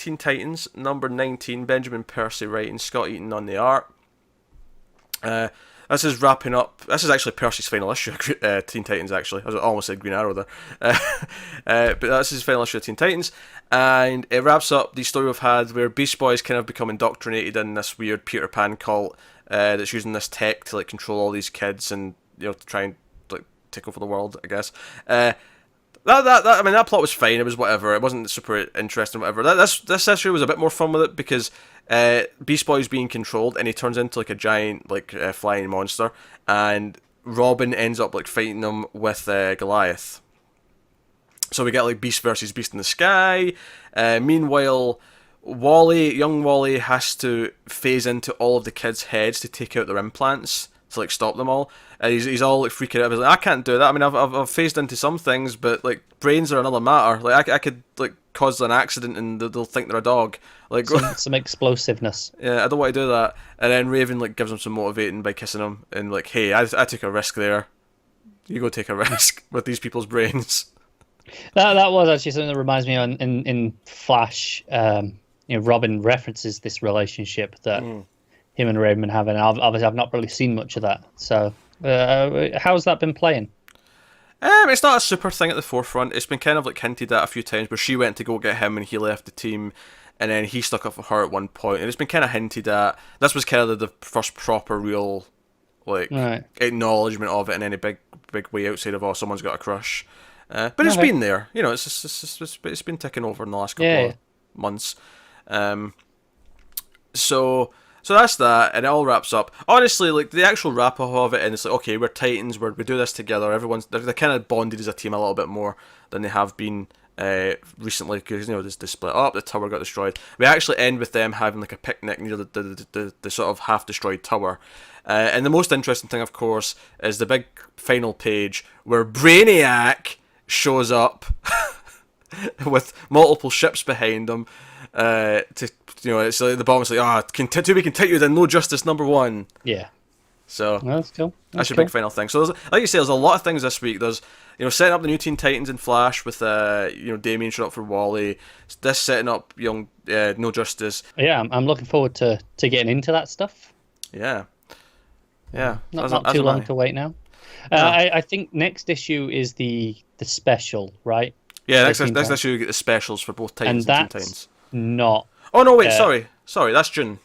Teen Titans, number 19, Benjamin Percy writing, Scott Eaton on the art. This is wrapping up. This is actually Percy's final issue of Teen Titans, actually. I almost said Green Arrow there. But that's his final issue of Teen Titans. And it wraps up the story we've had where Beast Boy's kind of become indoctrinated in this weird Peter Pan cult that's using this tech to like control all these kids and, you know, to try and like take over the world, I guess. I mean, that plot was fine. It was whatever. It wasn't super interesting, whatever. This issue was a bit more fun with it because Beast Boy's being controlled and he turns into like a giant like flying monster, and Robin ends up like fighting him with Goliath. So we get like Beast versus Beast in the sky. Meanwhile, young Wally has to phase into all of the kids' heads to take out their implants to like stop them all. He's all like freaking out. He's like, I can't do that. I mean, I've phased into some things, but like brains are another matter. Like I could like cause an accident and they'll think they're a dog. Like some explosiveness. Yeah, I don't want to do that. And then Raven like gives him some motivating by kissing him and like, hey, I took a risk there. You go take a risk with these people's brains. That was actually something that reminds me in Flash. Robin references this relationship that him and Raven have, and obviously I've not really seen much of that. So, how's that been playing? It's not a super thing at the forefront. It's been kind of like hinted at a few times where she went to go get him and he left the team, and then he stuck up for her at one point, and it's been kind of hinted at. This was kind of the first proper real like acknowledgement of it in any big way outside of someone's got a crush. But it's been there, you know. It's been ticking over in the last couple of months. So that's that, and it all wraps up. Honestly, like the actual wrap up of it, and it's like, okay, we're Titans, we do this together. They're kind of bonded as a team a little bit more than they have been recently, because they split up. The tower got destroyed. We actually end with them having like a picnic near the sort of half destroyed tower. And the most interesting thing, of course, is the big final page where Brainiac shows up with multiple ships behind him. It's like the bomb's like, to be continued and no justice #1. Yeah. So that's cool. That's your big final thing. So like you say, there's a lot of things this week. There's setting up the new Teen Titans in Flash with Damien showing up for Wally. This setting up young No Justice. Yeah, I'm looking forward to getting into that stuff. Yeah. Not too long to wait now. I think next issue is the special, right? Yeah, next issue you get the specials for both Titans and Teen Titans. Not. Oh no! Wait, sorry. That's June.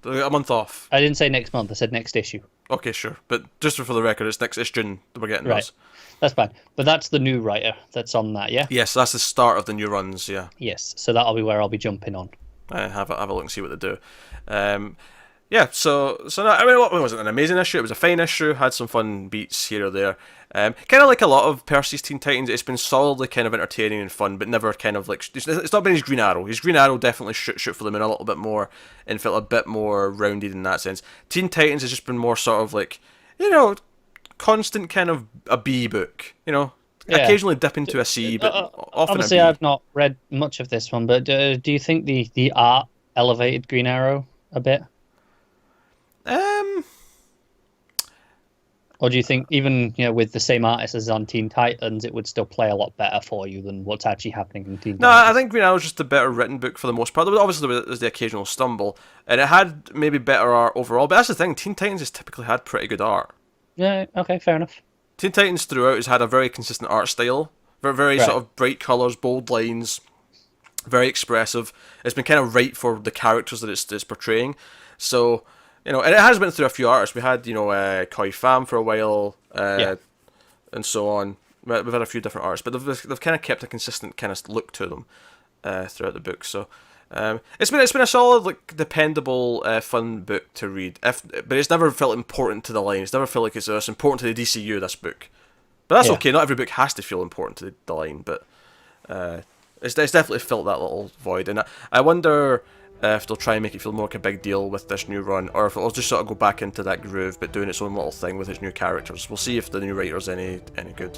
A month off. I didn't say next month. I said next issue. Okay, sure. But just for the record, it's June that we're getting those. That's fine. But that's the new writer that's on that, yeah? Yes, that's the start of the new runs, yeah. Yes, so that'll be where I'll be jumping on. Have a look and see what they do. So no, I mean, it wasn't an amazing issue. It was a fine issue. Had some fun beats here or there. Kind of like a lot of Percy's Teen Titans. It's been solidly kind of entertaining and fun, but never kind of like it's not been his Green Arrow. His Green Arrow definitely shoot for the moon a little bit more and felt a bit more rounded in that sense. Teen Titans has just been more sort of like, constant kind of a B book. Occasionally dip into a C, but often obviously a B. I've not read much of this one, but do you think the art elevated Green Arrow a bit? Or do you think even with the same artist as on Teen Titans, it would still play a lot better for you than what's actually happening in Teen Titans? No, I think Green Arrow is just a better written book for the most part. Obviously, there was the occasional stumble, and it had maybe better art overall. But that's the thing, Teen Titans has typically had pretty good art. Yeah, okay, fair enough. Teen Titans throughout has had a very consistent art style, very sort of bright colours, bold lines, very expressive. It's been kind of right for the characters that it's portraying. So, and it has been through a few artists. We had, Koi Pham for a while, and so on. We've had a few different artists, but they've kind of kept a consistent kind of look to them throughout the book. So it's been a solid, like, dependable, fun book to read. But it's never felt important to the line. It's never felt like it's important to the DCU. This book, but that's okay. Not every book has to feel important to the line, but it's definitely filled that little void. And I wonder if they'll try and make it feel more like a big deal with this new run, or if it'll just sort of go back into that groove, but doing its own little thing with its new characters. We'll see if the new writer's any good.